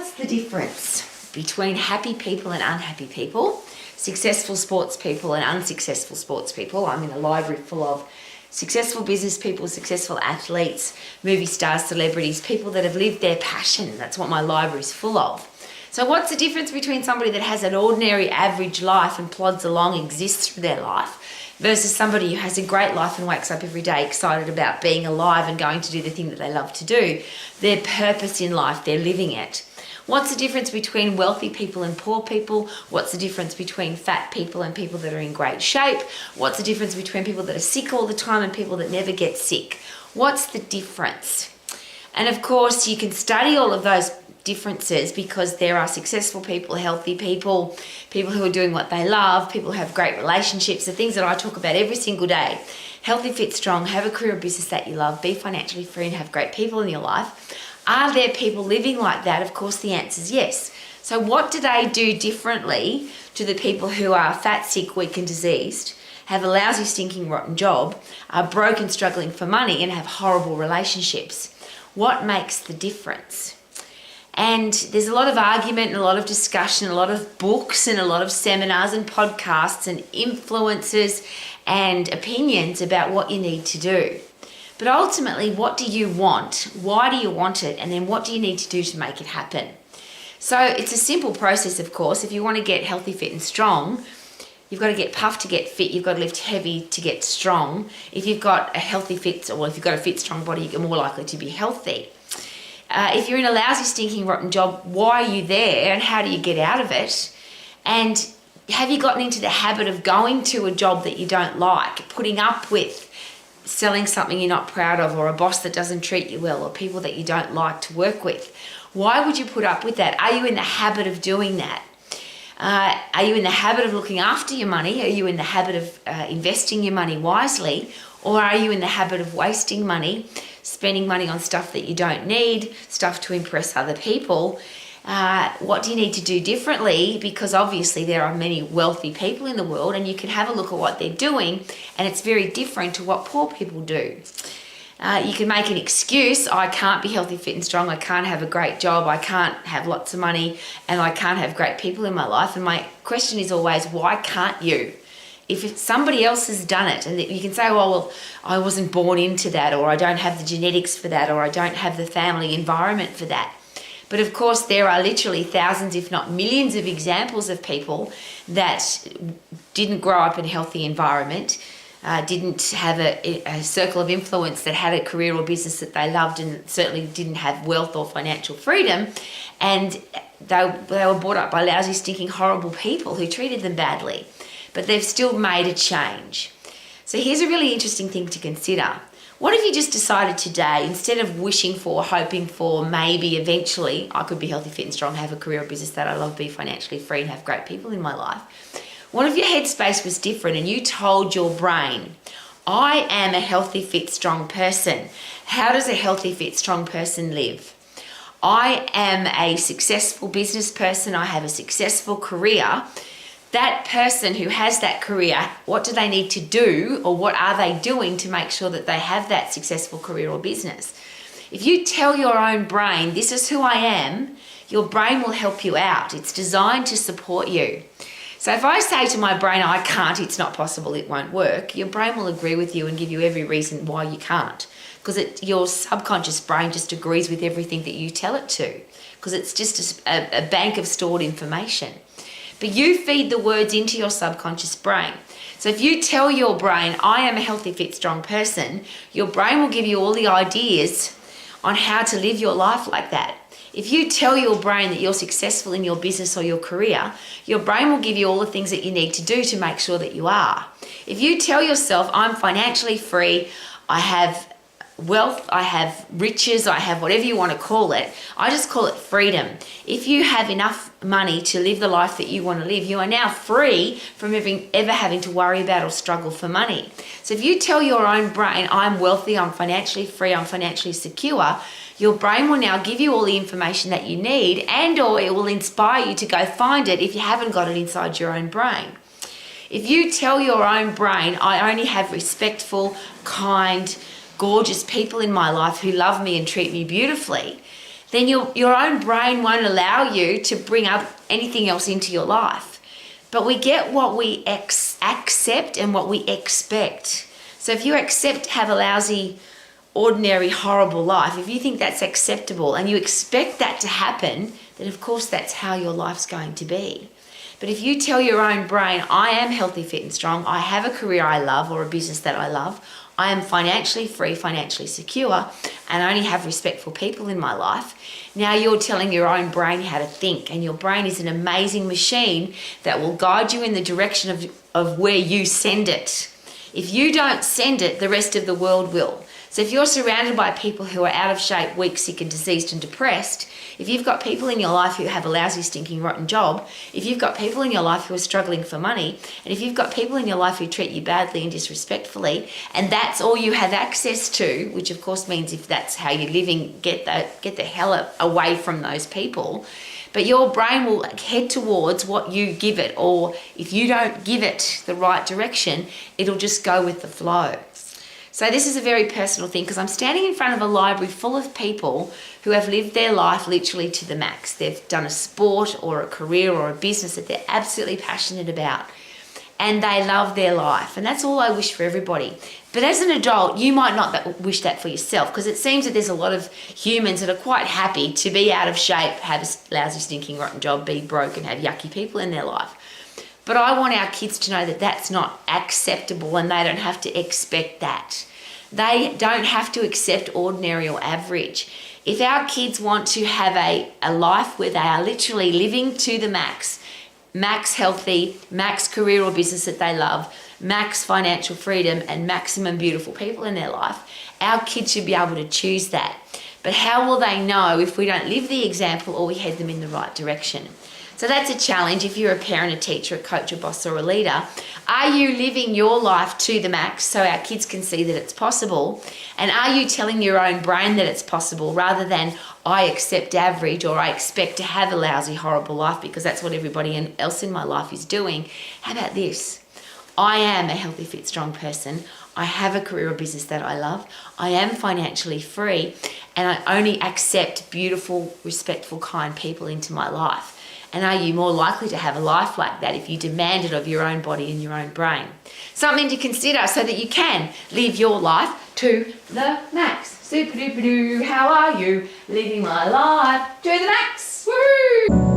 What's the difference between happy people and unhappy people, successful sports people and unsuccessful sports people? I'm in a library full of successful business people, successful athletes, movie stars, celebrities, people that have lived their passion. That's what my library's full of. So what's the difference between somebody that has an ordinary average life and plods along, exists through their life, versus somebody who has a great life and wakes up every day excited about being alive and going to do the thing that they love to do, their purpose in life, they're living it? What's the difference between wealthy people and poor people? What's the difference between fat people and people that are in great shape? What's the difference between people that are sick all the time and people that never get sick? What's the difference? And of course, you can study all of those differences because there are successful people, healthy people, people who are doing what they love, people who have great relationships, the things that I talk about every single day. Healthy, fit, strong, have a career or business that you love, be financially free and have great people in your life. Are there people living like that? Of course, the answer is yes. So what do they do differently to the people who are fat, sick, weak and diseased, have a lousy, stinking, rotten job, are broke and struggling for money and have horrible relationships? What makes the difference? And there's a lot of argument and a lot of discussion, a lot of books and a lot of seminars and podcasts and influences and opinions about what you need to do. But ultimately, what do you want? Why do you want it? And then what do you need to do to make it happen? So it's a simple process, of course. If you want to get healthy, fit and strong, you've got to get puffed to get fit. You've got to lift heavy to get strong. If you've got a healthy fit, or if you've got a fit, strong body, you're more likely to be healthy. If you're in a lousy, stinking, rotten job, why are you there and how do you get out of it? And have you gotten into the habit of going to a job that you don't like, putting up with selling something you're not proud of, or a boss that doesn't treat you well, or people that you don't like to work with? Why would you put up with that? Are you in the habit of doing that? Are you in the habit of looking after your money? Are you in the habit of investing your money wisely? Or are you in the habit of wasting money, spending money on stuff that you don't need, stuff to impress other people? What do you need to do differently? Because obviously there are many wealthy people in the world and you can have a look at what they're doing and it's very different to what poor people do. You can make an excuse: I can't be healthy, fit and strong, I can't have a great job, I can't have lots of money, and I can't have great people in my life. And my question is always, why can't you? If somebody else has done it, and you can say, well, I wasn't born into that, or I don't have the genetics for that, or I don't have the family environment for that. But of course, there are literally thousands, if not millions of examples of people that didn't grow up in a healthy environment, didn't have a circle of influence that had a career or business that they loved, and certainly didn't have wealth or financial freedom. And they were brought up by lousy, stinking, horrible people who treated them badly. But they've still made a change. So here's a really interesting thing to consider. What if you just decided today, instead of wishing for, hoping for, maybe eventually I could be healthy, fit and strong, have a career or business that I love, be financially free and have great people in my life? What if your headspace was different and you told your brain, I am a healthy, fit, strong person. How does a healthy, fit, strong person live? I am a successful business person. I have a successful career. That person who has that career, what do they need to do, or what are they doing to make sure that they have that successful career or business? If you tell your own brain, this is who I am, your brain will help you out. It's designed to support you. So if I say to my brain, I can't, it's not possible, it won't work, your brain will agree with you and give you every reason why you can't. Because your subconscious brain just agrees with everything that you tell it to. Because it's just a bank of stored information. But you feed the words into your subconscious brain. So if you tell your brain, I am a healthy, fit, strong person, your brain will give you all the ideas on how to live your life like that. If you tell your brain that you're successful in your business or your career, your brain will give you all the things that you need to do to make sure that you are. If you tell yourself, I'm financially free, I have wealth, I have riches, I have whatever you want to call it, I just call it freedom. If you have enough money to live the life that you want to live, you are now free from ever having to worry about or struggle for money. So if you tell your own brain, I'm wealthy, I'm financially free, I'm financially secure, your brain will now give you all the information that you need, and or it will inspire you to go find it if you haven't got it inside your own brain. If you tell your own brain, I only have respectful, kind, gorgeous people in my life who love me and treat me beautifully, then your own brain won't allow you to bring up anything else into your life. But we get what we accept and what we expect. So if you accept have a lousy, ordinary, horrible life, if you think that's acceptable and you expect that to happen, then of course that's how your life's going to be. But if you tell your own brain, I am healthy, fit and strong, I have a career I love or a business that I love, I am financially free, financially secure, and I only have respectful people in my life, now you're telling your own brain how to think, and your brain is an amazing machine that will guide you in the direction of where you send it. If you don't send it, the rest of the world will. So if you're surrounded by people who are out of shape, weak, sick and diseased and depressed, if you've got people in your life who have a lousy, stinking, rotten job, if you've got people in your life who are struggling for money, and if you've got people in your life who treat you badly and disrespectfully, and that's all you have access to, which of course means if that's how you're living, get the hell away from those people. But your brain will head towards what you give it, or if you don't give it the right direction, it'll just go with the flow. So this is a very personal thing because I'm standing in front of a library full of people who have lived their life literally to the max. They've done a sport or a career or a business that they're absolutely passionate about, and they love their life. And that's all I wish for everybody. But as an adult, you might not wish that for yourself, because it seems that there's a lot of humans that are quite happy to be out of shape, have a lousy, stinking, rotten job, be broke and have yucky people in their life. But I want our kids to know that that's not acceptable, and they don't have to expect that. They don't have to accept ordinary or average. If our kids want to have a life where they are literally living to the max, max healthy, max career or business that they love, max financial freedom and maximum beautiful people in their life, our kids should be able to choose that. But how will they know if we don't live the example or we head them in the right direction? So that's a challenge if you're a parent, a teacher, a coach, a boss or a leader. Are you living your life to the max so our kids can see that it's possible? And are you telling your own brain that it's possible rather than I accept average or I expect to have a lousy, horrible life because that's what everybody else in my life is doing? How about this? I am a healthy, fit, strong person. I have a career or business that I love. I am financially free, and I only accept beautiful, respectful, kind people into my life. And are you more likely to have a life like that if you demand it of your own body and your own brain? Something to consider so that you can live your life to the max. Super duper doo, how are you? Living my life to the max. Woo!